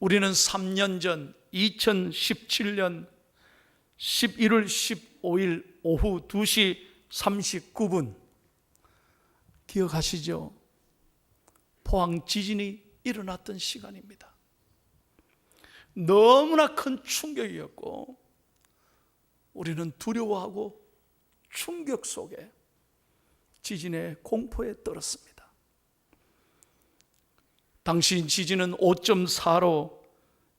우리는 3년 전 2017년 11월 15일 오후 2시 39분 기억하시죠? 포항 지진이 일어났던 시간입니다. 너무나 큰 충격이었고 우리는 두려워하고 충격 속에 지진의 공포에 떨었습니다. 당시 지진은 5.4로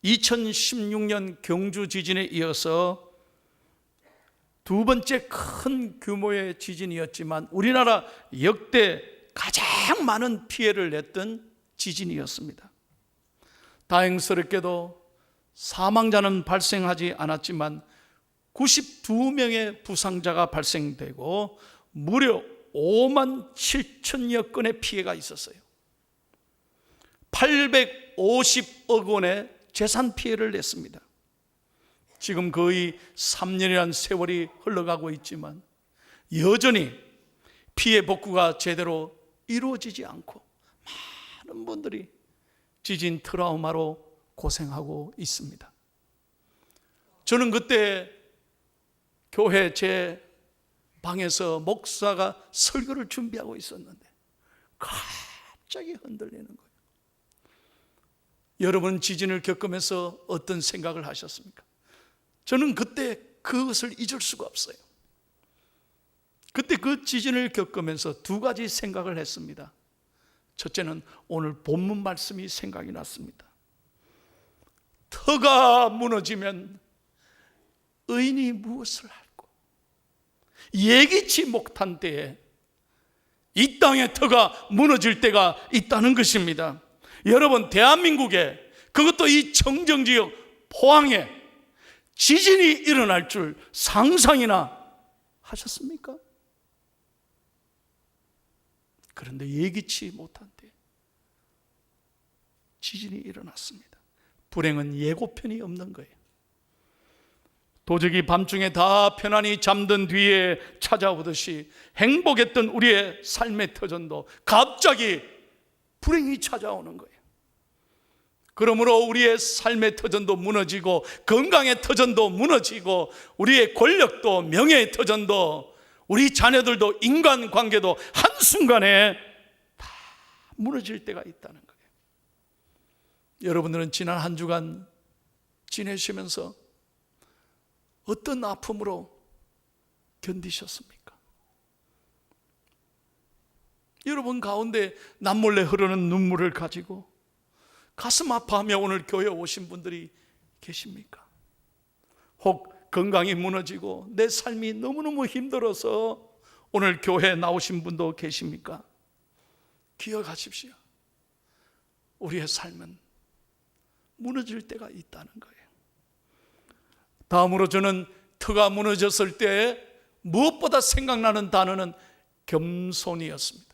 2016년 경주 지진에 이어서 두 번째 큰 규모의 지진이었지만 우리나라 역대 가장 많은 피해를 냈던 지진이었습니다. 다행스럽게도 사망자는 발생하지 않았지만 92명의 부상자가 발생되고 무려 5만 7천여 건의 피해가 있었어요. 850억 원의 재산 피해를 냈습니다. 지금 거의 3년이라는 세월이 흘러가고 있지만 여전히 피해 복구가 제대로 이루어지지 않고 많은 분들이 지진 트라우마로 고생하고 있습니다. 저는 그때 교회 제 방에서 목사가 설교를 준비하고 있었는데 갑자기 흔들리는 거예요. 여러분 지진을 겪으면서 어떤 생각을 하셨습니까? 저는 그때 그것을 잊을 수가 없어요. 그때 그 지진을 겪으면서 두 가지 생각을 했습니다. 첫째는 오늘 본문 말씀이 생각이 났습니다. 터가 무너지면 의인이 무엇을 할꼬? 예기치 못한 때에 이 땅의 터가 무너질 때가 있다는 것입니다. 여러분 대한민국에 그것도 이 청정지역 포항에 지진이 일어날 줄 상상이나 하셨습니까? 그런데 예기치 못한 때 지진이 일어났습니다. 불행은 예고편이 없는 거예요. 도적이 밤중에 다 편안히 잠든 뒤에 찾아오듯이 행복했던 우리의 삶의 터전도 갑자기 불행이 찾아오는 거예요. 그러므로 우리의 삶의 터전도 무너지고 건강의 터전도 무너지고 우리의 권력도 명예의 터전도 우리 자녀들도 인간관계도 한순간에 다 무너질 때가 있다는 거예요. 여러분들은 지난 한 주간 지내시면서 어떤 아픔으로 견디셨습니까? 여러분 가운데 남몰래 흐르는 눈물을 가지고 가슴 아파하며 오늘 교회에 오신 분들이 계십니까? 혹 건강이 무너지고 내 삶이 너무너무 힘들어서 오늘 교회에 나오신 분도 계십니까? 기억하십시오. 우리의 삶은 무너질 때가 있다는 거예요. 다음으로 저는 터가 무너졌을 때 무엇보다 생각나는 단어는 겸손이었습니다.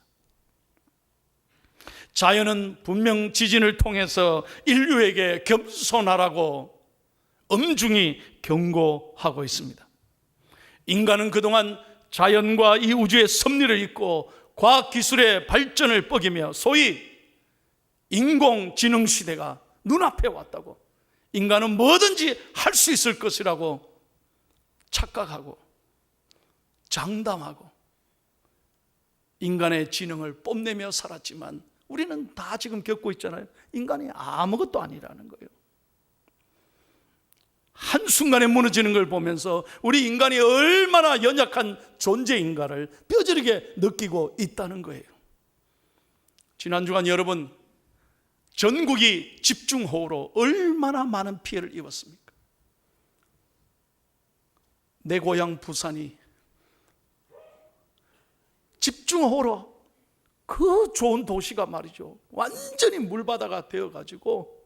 자연은 분명 지진을 통해서 인류에게 겸손하라고 엄중히 경고하고 있습니다. 인간은 그동안 자연과 이 우주의 섭리를 잊고 과학기술의 발전을 뻐기며 소위 인공지능 시대가 눈앞에 왔다고, 인간은 뭐든지 할 수 있을 것이라고 착각하고 장담하고 인간의 지능을 뽐내며 살았지만 우리는 다 지금 겪고 있잖아요. 인간이 아무것도 아니라는 거예요. 한순간에 무너지는 걸 보면서 우리 인간이 얼마나 연약한 존재인가를 뼈저리게 느끼고 있다는 거예요. 지난 주간 여러분 전국이 집중호우로 얼마나 많은 피해를 입었습니까? 내 고향 부산이 집중호우로 그 좋은 도시가 말이죠 완전히 물바다가 되어가지고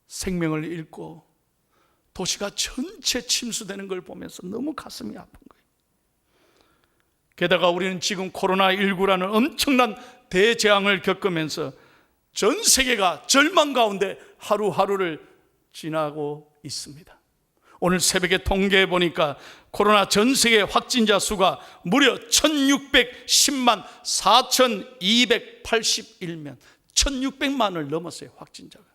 생명을 잃고 도시가 전체 침수되는 걸 보면서 너무 가슴이 아픈 거예요. 게다가 우리는 지금 코로나19라는 엄청난 대재앙을 겪으면서 전 세계가 절망 가운데 하루하루를 지나고 있습니다. 오늘 새벽에 통계해 보니까 코로나 전 세계 확진자 수가 무려 1610만 4281명, 1600만을 넘었어요. 확진자가.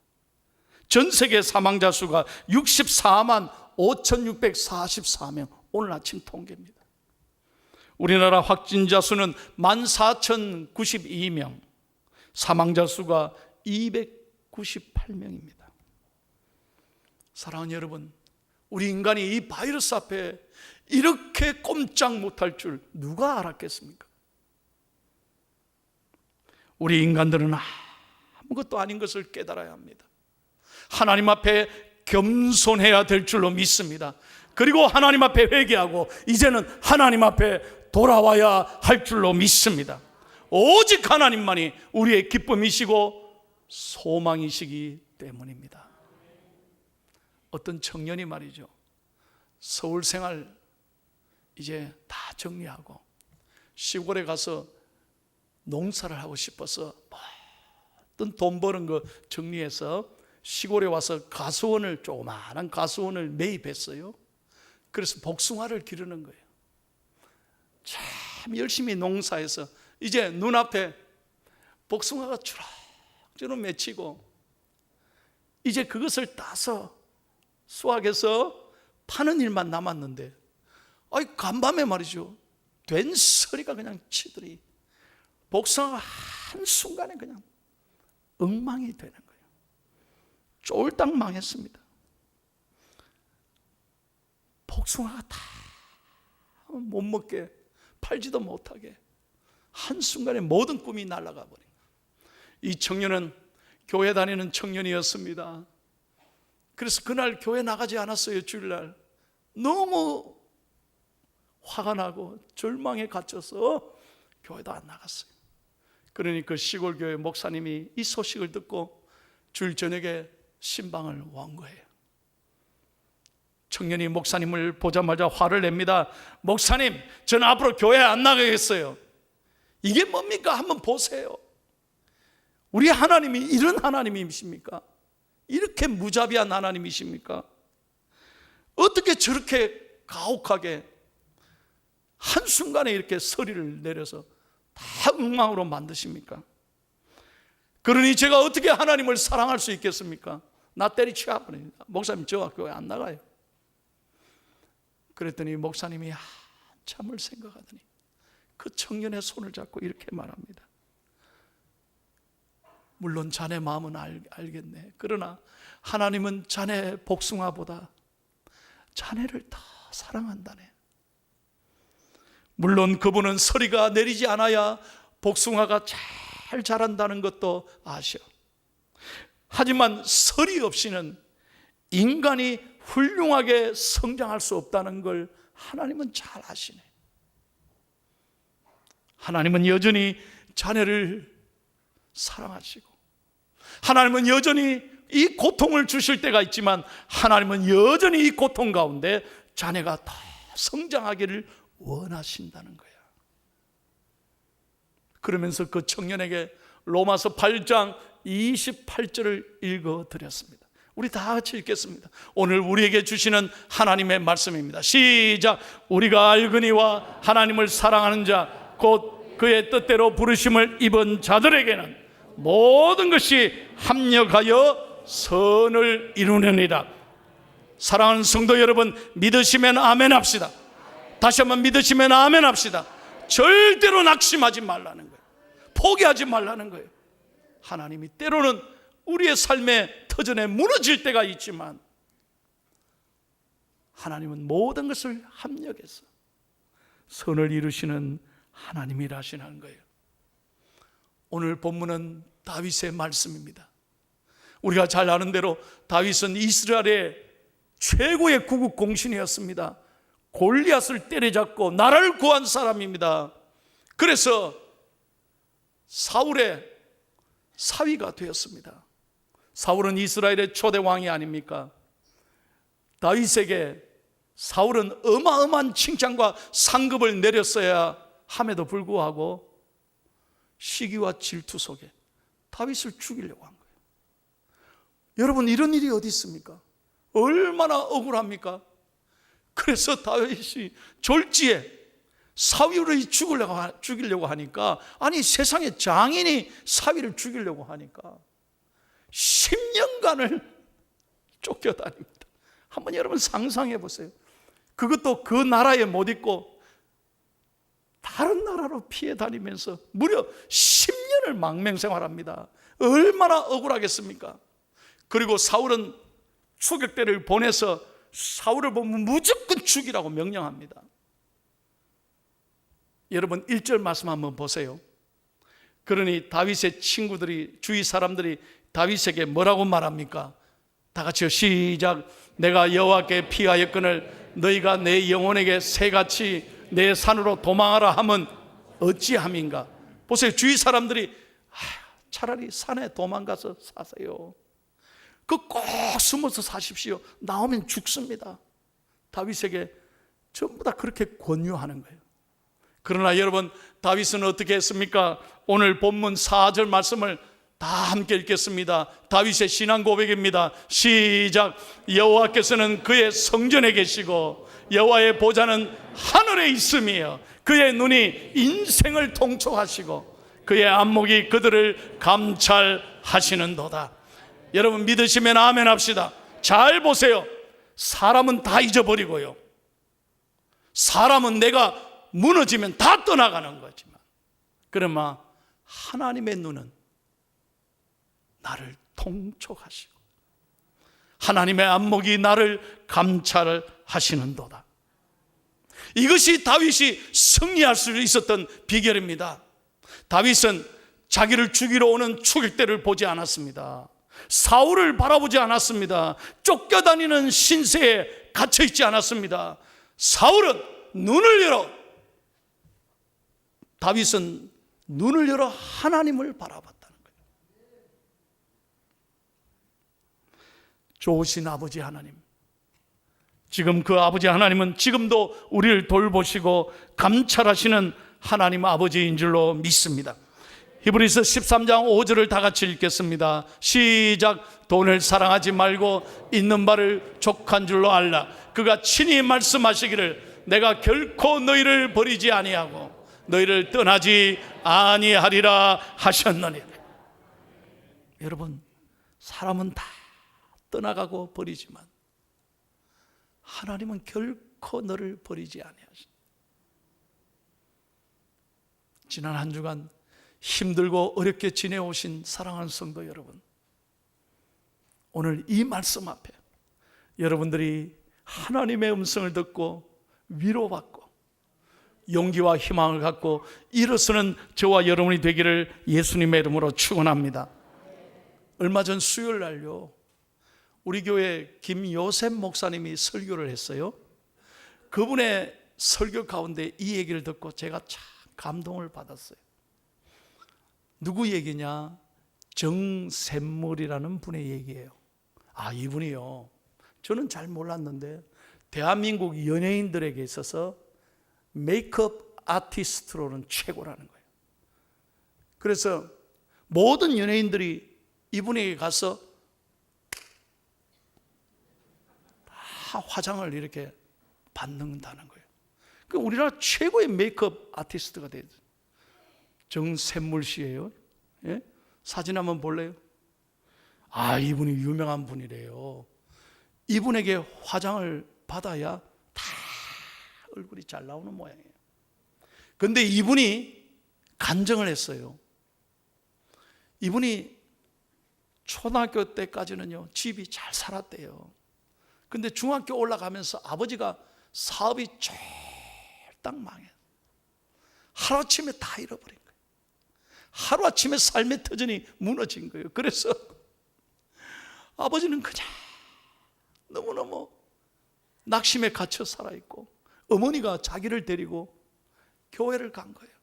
전 세계 사망자 수가 64만 5644명, 오늘 아침 통계입니다. 우리나라 확진자 수는 14,092명, 사망자 수가 298명입니다. 사랑하는 여러분, 우리 인간이 이 바이러스 앞에 이렇게 꼼짝 못할 줄 누가 알았겠습니까? 우리 인간들은 아무것도 아닌 것을 깨달아야 합니다. 하나님 앞에 겸손해야 될 줄로 믿습니다. 그리고 하나님 앞에 회개하고 이제는 하나님 앞에 돌아와야 할 줄로 믿습니다. 오직 하나님만이 우리의 기쁨이시고 소망이시기 때문입니다. 어떤 청년이 말이죠, 서울 생활 이제 다 정리하고 시골에 가서 농사를 하고 싶어서 어떤 돈 버는 거 정리해서 시골에 와서 가수원을, 조그마한 가수원을 매입했어요. 그래서 복숭아를 기르는 거예요. 참 열심히 농사해서 이제 눈앞에 복숭아가 주렁주렁 맺히고 이제 그것을 따서 수확해서 파는 일만 남았는데, 간밤에 말이죠, 된 소리가 그냥 치더니 복숭아가 한순간에 그냥 엉망이 되는 거예요. 쫄딱 망했습니다. 복숭아가 다 못 먹게, 팔지도 못하게 한순간에 모든 꿈이 날아가 버린 거예요. 이 청년은 교회 다니는 청년이었습니다. 그래서 그날 교회 나가지 않았어요. 주일날 너무 화가 나고 절망에 갇혀서 교회도 안 나갔어요. 그러니 그 시골 교회 목사님이 이 소식을 듣고 주일 저녁에 신방을 온 거예요. 청년이 목사님을 보자마자 화를 냅니다. 목사님, 저는 앞으로 교회 안 나가겠어요. 이게 뭡니까? 한번 보세요. 우리 하나님이 이런 하나님이십니까? 이렇게 무자비한 하나님이십니까? 어떻게 저렇게 가혹하게 한순간에 이렇게 서리를 내려서 다 엉망으로 만드십니까? 그러니 제가 어떻게 하나님을 사랑할 수 있겠습니까? 나 때리치워 버립니다. 목사님, 저 교회 안 나가요. 그랬더니 목사님이 한참을 생각하더니 그 청년의 손을 잡고 이렇게 말합니다. 물론 자네 마음은 알겠네. 그러나 하나님은 자네 복숭아보다 자네를 더 사랑한다네. 물론 그분은 서리가 내리지 않아야 복숭아가 잘 자란다는 것도 아셔. 하지만 서리 없이는 인간이 훌륭하게 성장할 수 없다는 걸 하나님은 잘 아시네. 하나님은 여전히 자네를 사랑하시고, 하나님은 여전히 이 고통을 주실 때가 있지만 하나님은 여전히 이 고통 가운데 자네가 더 성장하기를 원하신다는 거야. 그러면서 그 청년에게 로마서 8장 28절을 읽어드렸습니다. 우리 다 같이 읽겠습니다. 오늘 우리에게 주시는 하나님의 말씀입니다. 시작. 우리가 알거니와 하나님을 사랑하는 자 곧 그의 뜻대로 부르심을 입은 자들에게는 모든 것이 합력하여 선을 이루느니라. 사랑하는 성도 여러분, 믿으시면 아멘 합시다. 다시 한번 믿으시면 아멘 합시다. 절대로 낙심하지 말라는 거예요. 포기하지 말라는 거예요. 하나님이 때로는 우리의 삶의 터전에 무너질 때가 있지만 하나님은 모든 것을 합력해서 선을 이루시는 하나님이라시는 거예요. 오늘 본문은 다윗의 말씀입니다. 우리가 잘 아는 대로 다윗은 이스라엘의 최고의 구국 공신이었습니다. 골리앗을 때려잡고 나라를 구한 사람입니다. 그래서 사울의 사위가 되었습니다. 사울은 이스라엘의 초대 왕이 아닙니까? 다윗에게 사울은 어마어마한 칭찬과 상급을 내렸어야 함에도 불구하고 시기와 질투 속에 다윗을 죽이려고 한 거예요. 여러분, 이런 일이 어디 있습니까? 얼마나 억울합니까? 그래서 다윗이 졸지에 사위를 죽이려고 하니까, 아니 세상에 장인이 사위를 죽이려고 하니까 10년간을 쫓겨다닙니다. 한번 여러분 상상해 보세요. 그것도 그 나라에 못 있고 다른 나라로 피해 다니면서 무려 10년을 망명생활합니다. 얼마나 억울하겠습니까? 그리고 사울은 추격대를 보내서 사울을 보면 무조건 죽이라고 명령합니다. 여러분 1절 말씀 한번 보세요. 그러니 다윗의 친구들이, 주위 사람들이 다윗에게 뭐라고 말합니까? 다 같이요, 시작. 내가 여호와께 피하였거늘 너희가 내 영혼에게 새같이 내 산으로 도망하라 하면 어찌함인가? 보세요, 주위 사람들이 차라리 산에 도망가서 사세요. 꼭 숨어서 사십시오. 나오면 죽습니다. 다윗에게 전부 다 그렇게 권유하는 거예요. 그러나 여러분, 다윗은 어떻게 했습니까? 오늘 본문 4절 말씀을 다 함께 읽겠습니다. 다윗의 신앙 고백입니다. 시작. 여호와께서는 그의 성전에 계시고 여호와의 보좌는 하늘에 있으며 그의 눈이 인생을 통촉하시고 그의 안목이 그들을 감찰하시는도다. 여러분 믿으시면 아멘 합시다. 잘 보세요. 사람은 다 잊어버리고요, 사람은 내가 무너지면 다 떠나가는 거지만, 그러나 하나님의 눈은 나를 통촉하시고 하나님의 안목이 나를 감찰하시는도다. 이것이 다윗이 승리할 수 있었던 비결입니다. 다윗은 자기를 죽이러 오는 추격대를 보지 않았습니다. 사울을 바라보지 않았습니다. 쫓겨다니는 신세에 갇혀있지 않았습니다. 사울은 눈을 열어, 다윗은 눈을 열어 하나님을 바라봤다는 거예요. 좋으신 아버지 하나님, 지금 그 아버지 하나님은 지금도 우리를 돌보시고 감찰하시는 하나님 아버지인 줄로 믿습니다. 히브리서 13장 5절을 다 같이 읽겠습니다. 시작. 돈을 사랑하지 말고 있는 바를 족한 줄로 알라. 그가 친히 말씀하시기를 내가 결코 너희를 버리지 아니하고 너희를 떠나지 아니하리라 하셨느니. 여러분, 사람은 다 떠나가고 버리지만 하나님은 결코 너를 버리지 아니하신다. 지난 한 주간 힘들고 어렵게 지내오신 사랑하는 성도 여러분, 오늘 이 말씀 앞에 여러분들이 하나님의 음성을 듣고 위로받고 용기와 희망을 갖고 일어서는 저와 여러분이 되기를 예수님의 이름으로 축원합니다. 얼마 전 수요일 날요, 우리 교회 김요셉 목사님이 설교를 했어요. 그분의 설교 가운데 이 얘기를 듣고 제가 참 감동을 받았어요. 누구 얘기냐? 정샘물이라는 분의 얘기예요. 이분이요, 저는 잘 몰랐는데 대한민국 연예인들에게 있어서 메이크업 아티스트로는 최고라는 거예요. 그래서 모든 연예인들이 이분에게 가서 다 화장을 이렇게 받는다는 거예요. 그 우리나라 최고의 메이크업 아티스트가 돼요. 정샘물 씨예요. 예? 사진 한번 볼래요? 이분이 유명한 분이래요. 이분에게 화장을 받아야 다 얼굴이 잘 나오는 모양이에요. 그런데 이분이 간증을 했어요. 이분이 초등학교 때까지는요, 집이 잘 살았대요. 근데 중학교 올라가면서 아버지가 사업이 쫄딱 망해요. 하루아침에 다 잃어버린 거예요. 하루아침에 삶의 터전이 무너진 거예요. 그래서 아버지는 그냥 너무너무 낙심에 갇혀 살아있고, 어머니가 자기를 데리고 교회를 간 거예요.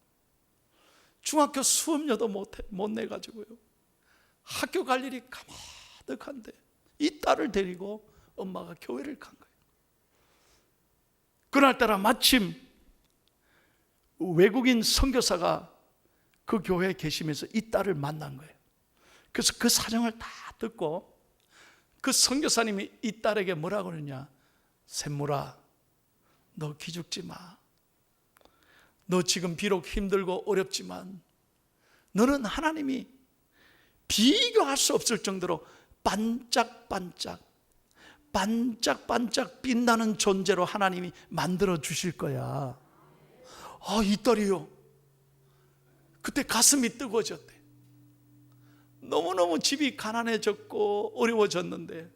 중학교 수업료도 못 내가지고요, 학교 갈 일이 가마득한데 이 딸을 데리고 엄마가 교회를 간 거예요. 그날따라 마침 외국인 선교사가 그 교회에 계시면서 이 딸을 만난 거예요. 그래서 그 사정을 다 듣고 그 선교사님이 이 딸에게 뭐라고 그러냐? 샘물아, 너 기죽지 마. 너 지금 비록 힘들고 어렵지만 너는 하나님이 비교할 수 없을 정도로 반짝반짝 빛나는 존재로 하나님이 만들어 주실 거야. 이 딸이요, 그때 가슴이 뜨거워졌대. 너무너무 집이 가난해졌고 어려워졌는데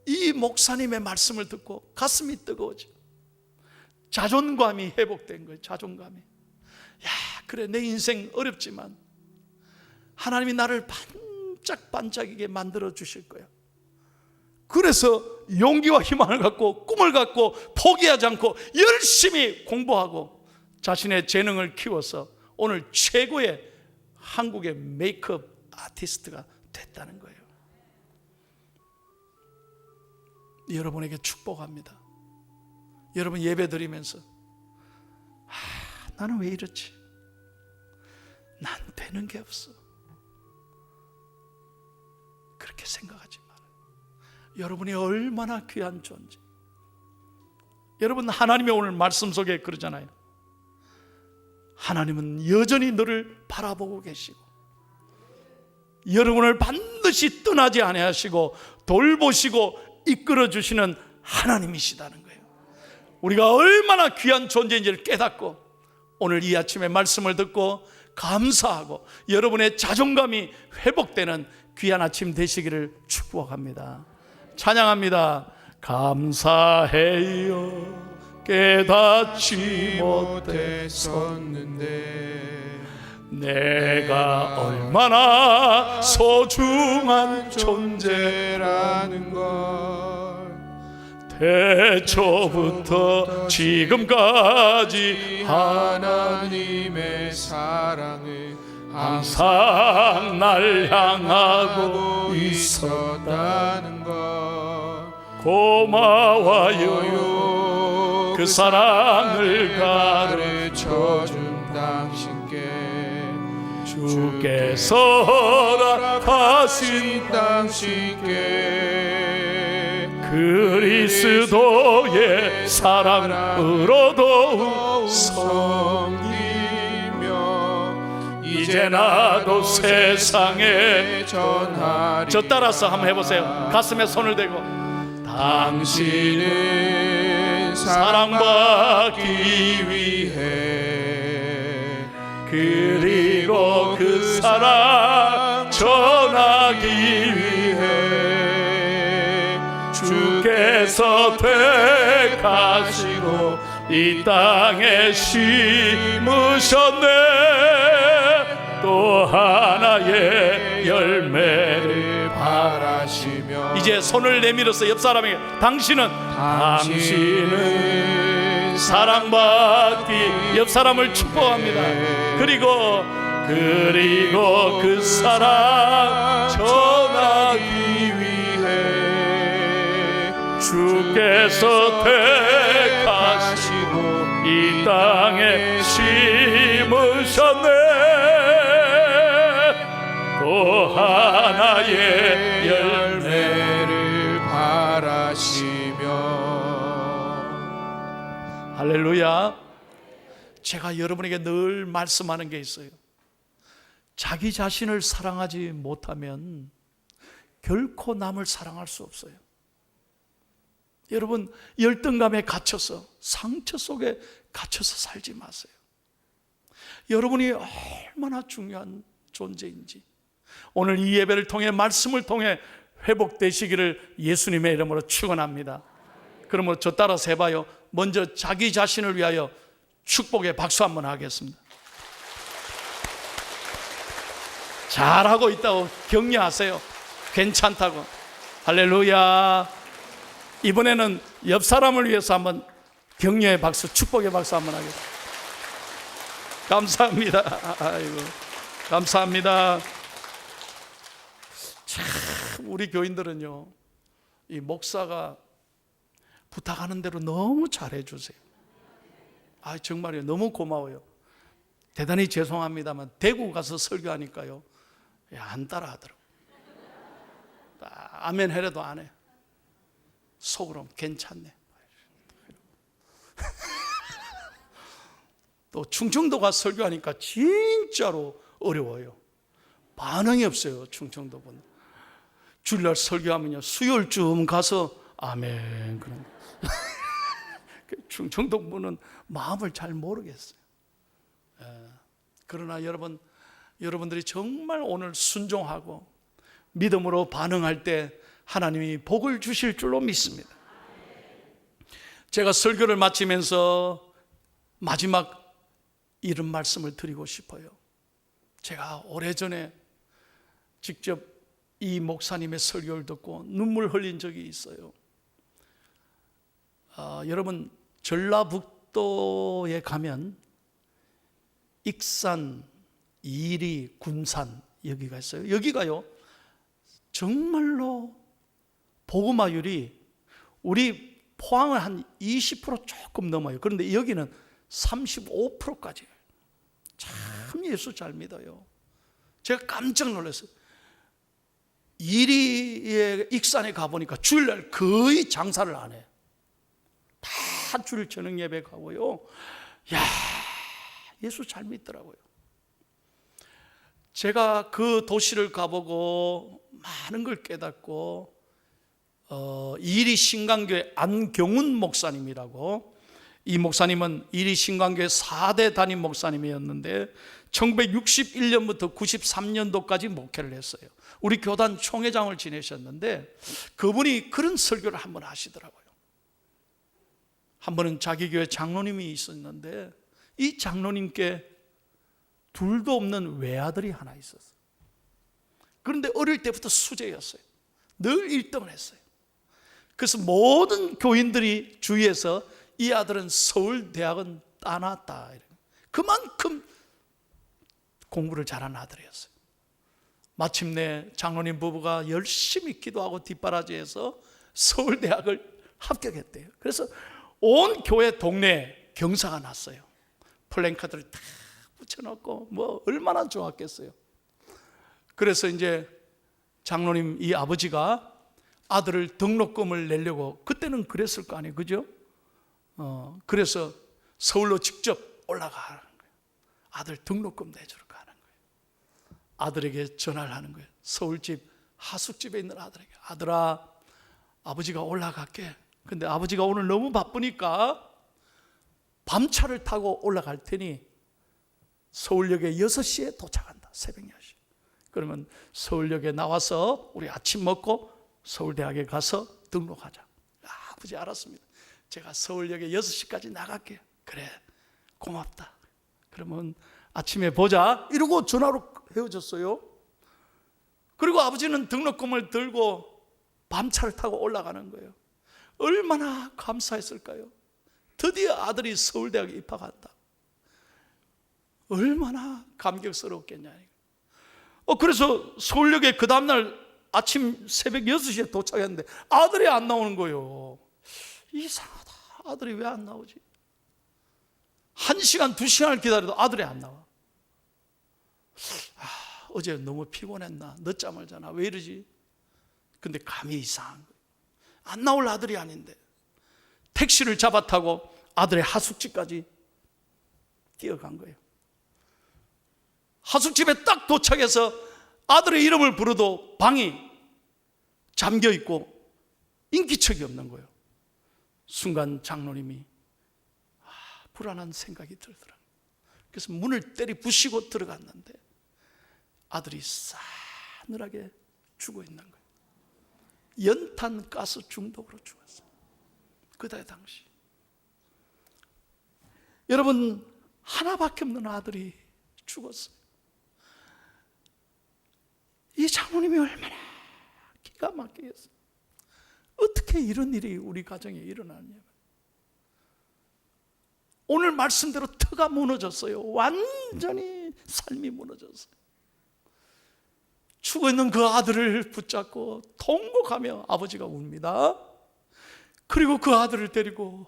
이 목사님의 말씀을 듣고 가슴이 뜨거워져. 자존감이 회복된 거예요. 자존감이. 그래, 내 인생 어렵지만 하나님이 나를 반짝반짝이게 만들어 주실 거야. 그래서 용기와 희망을 갖고 꿈을 갖고 포기하지 않고 열심히 공부하고 자신의 재능을 키워서 오늘 최고의 한국의 메이크업 아티스트가 됐다는 거예요. 여러분에게 축복합니다. 여러분 예배 드리면서 나는 왜 이렇지? 난 되는 게 없어. 그렇게 생각하지 말아요. 여러분이 얼마나 귀한 존재. 여러분, 하나님이 오늘 말씀 속에 그러잖아요. 하나님은 여전히 너를 바라보고 계시고 여러분을 반드시 떠나지 아니하시고 돌보시고 이끌어 주시는 하나님이시다는 거예요. 우리가 얼마나 귀한 존재인지를 깨닫고 오늘 이 아침에 말씀을 듣고 감사하고 여러분의 자존감이 회복되는 귀한 아침 되시기를 축복합니다. 찬양합니다. 감사해요. 깨닫지 못했었는데 내가 얼마나 소중한 존재라는 걸 태초부터 지금까지 하나님의 사랑을 항상 날 향하고 있었다는 것 고마워요. 그 사랑을 가르쳐준 당신께 주께서 허락하신 당신께 그리스도의 사랑으로도 섬기며 이제 나도 세상에 전하리. 저 따라서 한번 해보세요. 가슴에 손을 대고 당신은 사랑받기 위해 그리고 그 사랑 전하기 위해 주께서 택하시고 이 땅에 심으셨네. 또 하나의 열매를 바라시며 이제 손을 내밀어서 옆 사람에게 당신은 사랑받기 옆 사람을 축복합니다. 그리고 그 사랑 전하기 위해 주께서 택하시고 이 땅에 심으셨네. 또 하나의 열매를 바라시며. 할렐루야. 제가 여러분에게 늘 말씀하는 게 있어요. 자기 자신을 사랑하지 못하면 결코 남을 사랑할 수 없어요. 여러분, 열등감에 갇혀서 상처 속에 갇혀서 살지 마세요. 여러분이 얼마나 중요한 존재인지 오늘 이 예배를 통해 말씀을 통해 회복되시기를 예수님의 이름으로 축원합니다. 그러므로 저 따라서 해봐요. 먼저 자기 자신을 위하여 축복의 박수 한번 하겠습니다. 잘하고 있다고 격려하세요. 괜찮다고. 할렐루야. 이번에는 옆 사람을 위해서 한번 격려의 박수, 축복의 박수 한번 하겠습니다. 감사합니다. 아이고, 감사합니다. 참 우리 교인들은요, 이 목사가 부탁하는 대로 너무 잘해 주세요. 정말요, 너무 고마워요. 대단히 죄송합니다만 대구 가서 설교하니까요, 안 따라하더라고요. 아멘 해래도 안 해. 속으로 괜찮네. 또 충청도가 설교하니까 진짜로 어려워요. 반응이 없어요. 충청도 분 주일날 설교하면요, 수요일쯤 가서 아멘 그런 충청도 분은 마음을 잘 모르겠어요. 그러나 여러분들이 정말 오늘 순종하고 믿음으로 반응할 때 하나님이 복을 주실 줄로 믿습니다. 제가 설교를 마치면서 마지막 이런 말씀을 드리고 싶어요. 제가 오래전에 직접 이 목사님의 설교를 듣고 눈물 흘린 적이 있어요. 여러분, 전라북도에 가면 익산, 이리, 군산 여기가 있어요. 여기가요, 정말로 복음화율이 우리 포항은 한 20% 조금 넘어요. 그런데 여기는 35%까지. 참 예수 잘 믿어요. 제가 깜짝 놀랐어요. 이리에 익산에 가보니까 주일날 거의 장사를 안 해. 다 주일 저녁 예배 가고요. 야, 예수 잘 믿더라고요. 제가 그 도시를 가보고 많은 걸 깨닫고 이리 신강교회 안경훈 목사님이라고, 이 목사님은 이리 신강교회 4대 담임 목사님이었는데 1961년부터 93년도까지 목회를 했어요. 우리 교단 총회장을 지내셨는데 그분이 그런 설교를 한번 하시더라고요. 한 번은 자기 교회 장로님이 있었는데 이 장로님께 둘도 없는 외아들이 하나 있었어요. 그런데 어릴 때부터 수재였어요. 늘 1등을 했어요. 그래서 모든 교인들이 주위에서 이 아들은 서울대학은 따놨다, 그만큼 공부를 잘한 아들이었어요. 마침내 장로님 부부가 열심히 기도하고 뒷바라지해서 서울대학을 합격했대요. 그래서 온 교회 동네에 경사가 났어요. 플랜카드를 다 붙여놓고 뭐 얼마나 좋았겠어요. 그래서 이제 장로님 이 아버지가 아들을 등록금을 내려고, 그때는 그랬을 거 아니에요, 그죠? 그래서 서울로 직접 올라가는 거예요. 아들 등록금 내주러 가는 거예요. 아들에게 전화를 하는 거예요. 서울집 하숙집에 있는 아들에게, 아들아, 아버지가 올라갈게. 근데 아버지가 오늘 너무 바쁘니까 밤차를 타고 올라갈 테니 서울역에 6시에 도착한다, 새벽 6시. 그러면 서울역에 나와서 우리 아침 먹고 서울대학에 가서 등록하자. 아버지 알았습니다. 제가 서울역에 6시까지 나갈게요. 그래, 고맙다. 그러면 아침에 보자 이러고 전화로 헤어졌어요. 그리고 아버지는 등록금을 들고 밤차를 타고 올라가는 거예요. 얼마나 감사했을까요? 드디어 아들이 서울대학에 입학한다. 얼마나 감격스럽겠냐. 그래서 서울역에 그 다음날 아침 새벽 6시에 도착했는데 아들이 안 나오는 거예요. 이상하다. 아들이 왜 안 나오지? 1시간, 2시간을 기다려도 아들이 안 나와. 어제 너무 피곤했나? 늦잠을 자나? 왜 이러지? 근데 감이 이상한 거예요. 안 나올 아들이 아닌데 택시를 잡아 타고 아들의 하숙집까지 뛰어간 거예요. 하숙집에 딱 도착해서 아들의 이름을 부르도 방이 잠겨 있고 인기척이 없는 거예요. 순간 장로님이 불안한 생각이 들더라고요. 그래서 문을 때리 부시고 들어갔는데 아들이 싸늘하게 죽어 있는 거예요. 연탄 가스 중독으로 죽었어요. 그때 당시 여러분, 하나밖에 없는 아들이 죽었어요. 이 장로님이 얼마나 기가 막히겠어요. 어떻게 이런 일이 우리 가정에 일어나냐면, 오늘 말씀대로 터가 무너졌어요. 완전히 삶이 무너졌어요. 죽어있는 그 아들을 붙잡고 통곡하며 아버지가 웁니다. 그리고 그 아들을 데리고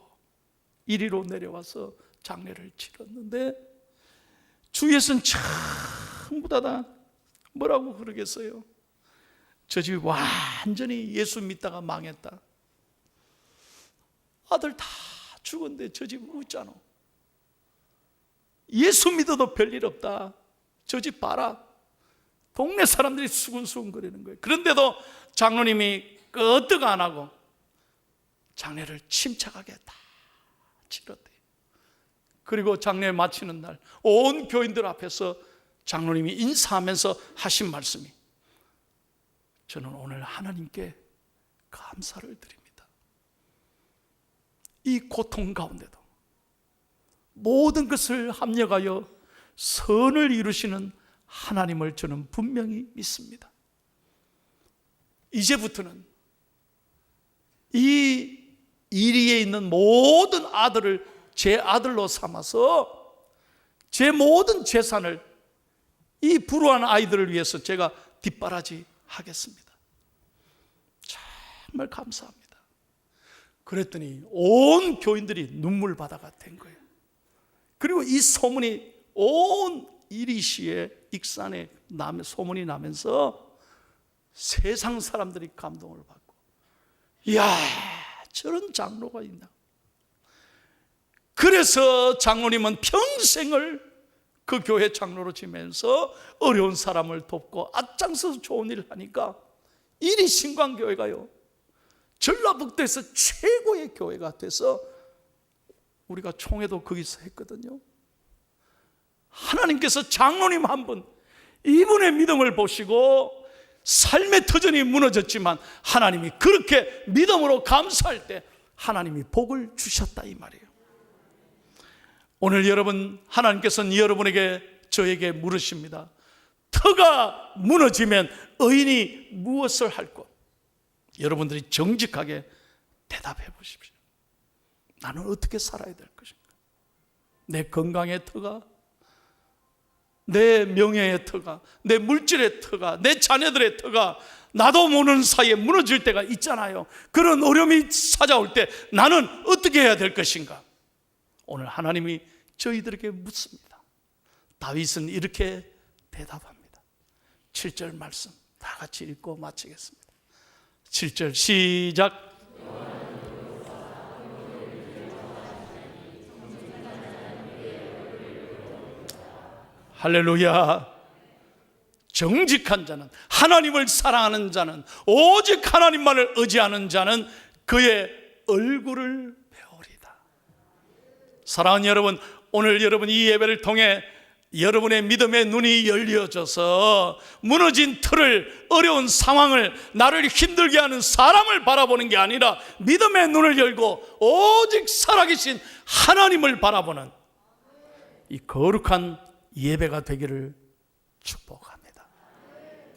이리로 내려와서 장례를 치렀는데 주위에서는 전부 다 뭐라고 그러겠어요? 저 집이 완전히 예수 믿다가 망했다. 아들 다 죽었는데 저 집 웃잖아. 예수 믿어도 별일 없다. 저 집 봐라. 동네 사람들이 수근수근 거리는 거예요. 그런데도 장로님이 끄떡 안 하고 장례를 침착하게 다 치렀대요. 그리고 장례 마치는 날 온 교인들 앞에서 장로님이 인사하면서 하신 말씀이, 저는 오늘 하나님께 감사를 드립니다. 이 고통 가운데도 모든 것을 합력하여 선을 이루시는 하나님을 저는 분명히 믿습니다. 이제부터는 이 이리에 있는 모든 아들을 제 아들로 삼아서 제 모든 재산을 이 불우한 아이들을 위해서 제가 뒷바라지 하겠습니다. 정말 감사합니다. 그랬더니 온 교인들이 눈물바다가 된 거예요. 그리고 이 소문이 온 이리시의 익산에 소문이 나면서 세상 사람들이 감동을 받고, 이야, 저런 장로가 있나. 그래서 장로님은 평생을 그 교회 장로로 지면서 어려운 사람을 돕고 앞장서서 좋은 일을 하니까 이리 신광교회가요, 전라북도에서 최고의 교회가 돼서 우리가 총회도 거기서 했거든요. 하나님께서 장로님 한 분, 이분의 믿음을 보시고 삶의 터전이 무너졌지만 하나님이 그렇게 믿음으로 감사할 때 하나님이 복을 주셨다 이 말이에요. 오늘 여러분, 하나님께서는 여러분에게 저에게 물으십니다. 터가 무너지면 의인이 무엇을 할꼬? 여러분들이 정직하게 대답해 보십시오. 나는 어떻게 살아야 될 것인가? 내 건강의 터가, 내 명예의 터가, 내 물질의 터가, 내 자녀들의 터가 나도 모르는 사이에 무너질 때가 있잖아요. 그런 어려움이 찾아올 때 나는 어떻게 해야 될 것인가? 오늘 하나님이 저희들에게 묻습니다. 다윗은 이렇게 대답합니다. 7절 말씀 다 같이 읽고 마치겠습니다. 7절 시작. 할렐루야. 정직한 자는, 하나님을 사랑하는 자는, 오직 하나님만을 의지하는 자는 그의 얼굴을 배우리다. 사랑하는 여러분, 오늘 여러분 이 예배를 통해 여러분의 믿음의 눈이 열려져서 무너진 틀을, 어려운 상황을, 나를 힘들게 하는 사람을 바라보는 게 아니라 믿음의 눈을 열고 오직 살아계신 하나님을 바라보는 이 거룩한 예배가 되기를 축복합니다.